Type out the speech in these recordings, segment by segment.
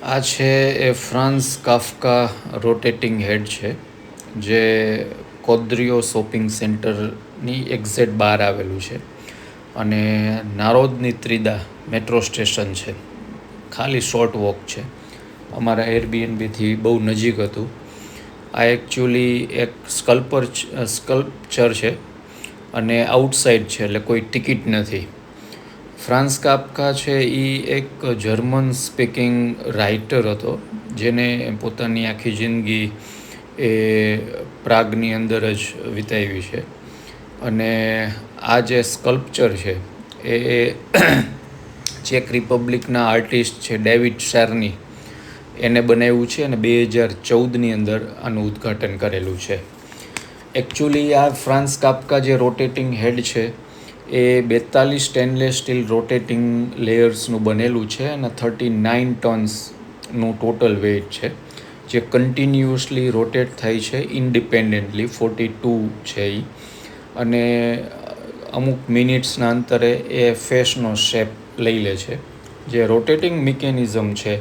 આ છે એ France Kafka rotating હેડ છે, જે કોદ્રિયો શોપિંગ સેન્ટરની એક્ઝેક્ટ બહાર આવેલું છે અને નારોદની ત્રિદા મેટ્રો સ્ટેશન છે. ખાલી શોર્ટ વોક છે. અમારા એરબીએનબીથી બહુ નજીક હતું. આ એકચ્યુઅલી એક સ્કલ્પચર છે અને આઉટસાઇડ છે, એટલે કોઈ ટિકિટ નથી. ફ્રાન્સ કાફકા છે એ એક જર્મન સ્પીકિંગ રાઇટર હતો, જેને પોતાની આખી જિંદગી એ પ્રાગની અંદર જ વિતાવી છે. અને આ જે સ્કલ્પચર છે એ ચેક રિપબ્લિકના આર્ટિસ્ટ છે ડેવિડ શાર્ની એને બનાવ્યું છે અને 2014ની અંદર આનું ઉદ્ઘાટન કરેલું છે. એકચ્યુઅલી આ ફ્રાન્સ કાફકા જે રોટેટિંગ હેડ છે એ 42 સ્ટેનલેસ સ્ટીલ રોટેટિંગ લેયર્સનું બનેલું છે અને 39 ટન્સનું ટોટલ વેઇટ છે, જે કન્ટિન્યુઅસલી રોટેટ થાય છે ઇન્ડિપેન્ડન્ટલી. 42 છે એ, અને અમુક મિનિટ્સના અંતરે એ ફેસનો શેપ લઈ લે છે. જે રોટેટિંગ મિકેનિઝમ છે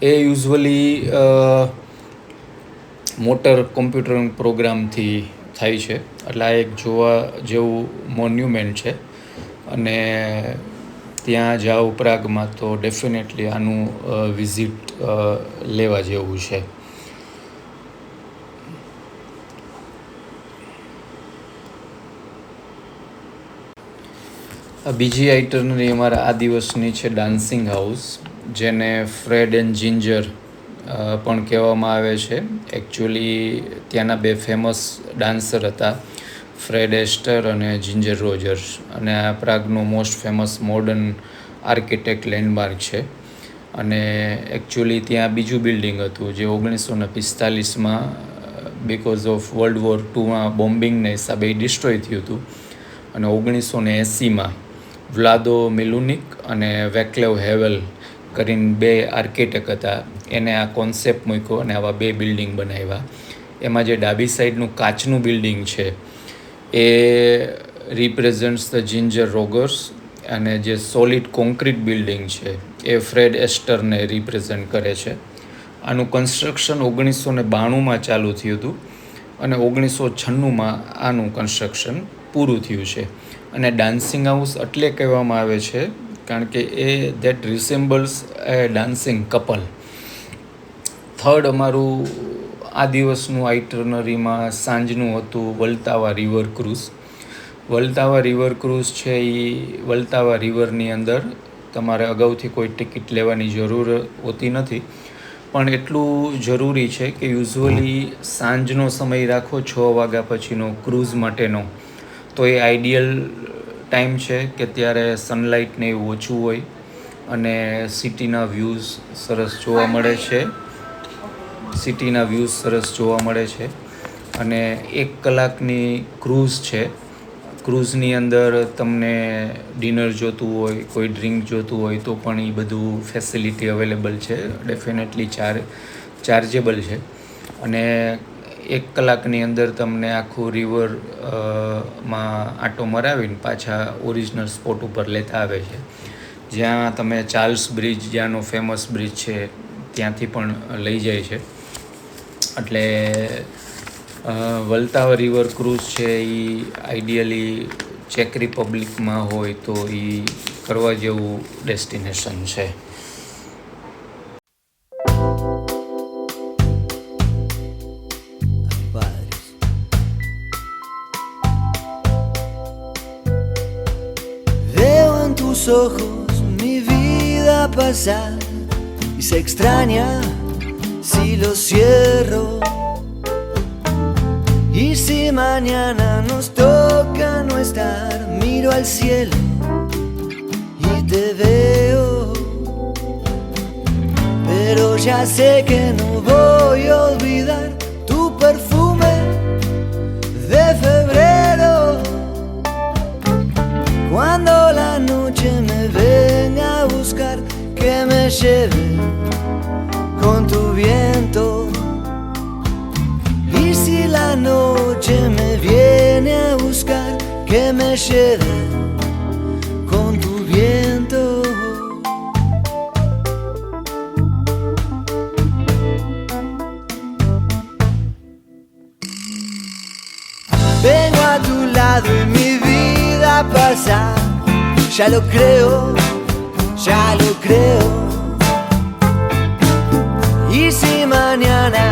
એ યુઝ્યુઅલી મોટર કોમ્પ્યુટર પ્રોગ્રામથી થાય છે. એટલે આ એક જોવા જેવું મોન્યુમેન્ટ છે અને ત્યાં જાઓ પ્રાગમાં તો ડેફિનેટલી આનું વિઝિટ લેવા જેવું છે. બીજી આઇટનરી અમારા આ દિવસની છે ડાન્સિંગ હાઉસ, જેને ફ્રેડ એન્ડ જિંજર પણ કહેવામાં આવે છે. એકચ્યુઅલી ત્યાંના બે ફેમસ ડાન્સર હતા, ફ્રેડ એસ્ટર અને જિંજર રોજર્સ, અને આ પ્રાગનું most famous modern architect landmark છે. અને એકચ્યુઅલી ત્યાં બીજું બિલ્ડિંગ હતું જે 1945માં બિકોઝ ઓફ વર્લ્ડ વોર ટુમાં બોમ્બિંગના હિસાબે ડિસ્ટ્રોય થયું હતું. અને 1980માં વ્લાદો મિલુનિક અને વેક્લેવ હેવેલ કરીને બે આર્કિટેક્ટ હતા, એને આ કોન્સેપ્ટ મૂક્યો અને આવા બે બિલ્ડિંગ બનાવ્યા. એમાં જે ડાબી સાઈડનું કાચનું બિલ્ડિંગ છે એ રિપ્રેઝન્ટ્સ ધ જિંજર રોગર્સ, અને જે સોલિડ કોન્ક્રીટ બિલ્ડિંગ છે એ ફ્રેડ એસ્ટરને રિપ્રેઝન્ટ કરે છે. આનું કન્સ્ટ્રક્શન 1992માં ચાલુ થયું હતું અને 1996માં આનું કન્સ્ટ્રક્શન પૂરું થયું છે. અને ડાન્સિંગ હાઉસ એટલે કહેવામાં આવે છે કારણ કે એ that resembles a dancing couple. Third અમારું આ દિવસનું આઇટનરીમાં સાંજનું હતું Vltava river cruise. Vltava river cruise છે એ વલતાવા રિવરની અંદર તમારે અગાઉથી કોઈ ટિકિટ લેવાની જરૂર હોતી નથી, પણ એટલું જરૂરી છે કે યુઝ્યુઅલી સાંજનો સમય રાખો 6 વાગ્યા પછીનો ક્રૂઝ માટેનો, તો એ આઈડિયલ ટાઈમ છે કે ત્યારે સનલાઇટને એવું ઓછું હોય અને સિટીના વ્યૂઝ સરસ જોવા મળે છે. અને 1 કલાકની ક્રૂઝ છે. ક્રૂઝની અંદર તમને ડિનર જોતું હોય, કોઈ ડ્રિંક જોતું હોય તો પણ એ બધું ફેસિલિટી અવેલેબલ છે. ડેફિનેટલી ચાર્જેબલ છે. અને 1 કલાકની અંદર તમને આખું રિવર માં આંટો મરાવીને પાછા ઓરિજિનલ સ્પોટ ઉપર લેતા આવે છે, જ્યાં તમે ચાર્લ્સ બ્રિજ, જ્યાંનો ફેમસ બ્રિજ છે ત્યાંથી પણ લઈ જાય છે. એટલે વલતાવા રિવર ક્રૂઝ છે એ આઈડિયલી ચેક રિપબ્લિકમાં હોય તો એ કરવા જેવું ડેસ્ટિનેશન છે. Tus ojos mi vida pasar y se extraña si lo cierro. Y si mañana nos toca no estar, miro al cielo y te veo. Pero ya sé que no voy a olvidar tu perfume de febrero. Cuando la noche me venga a buscar, que me lleve con tu viento. Y si la noche me viene a buscar, que me lleve con tu viento. lado y mi vida pasa. Ya lo creo, ya lo creo. Y si mañana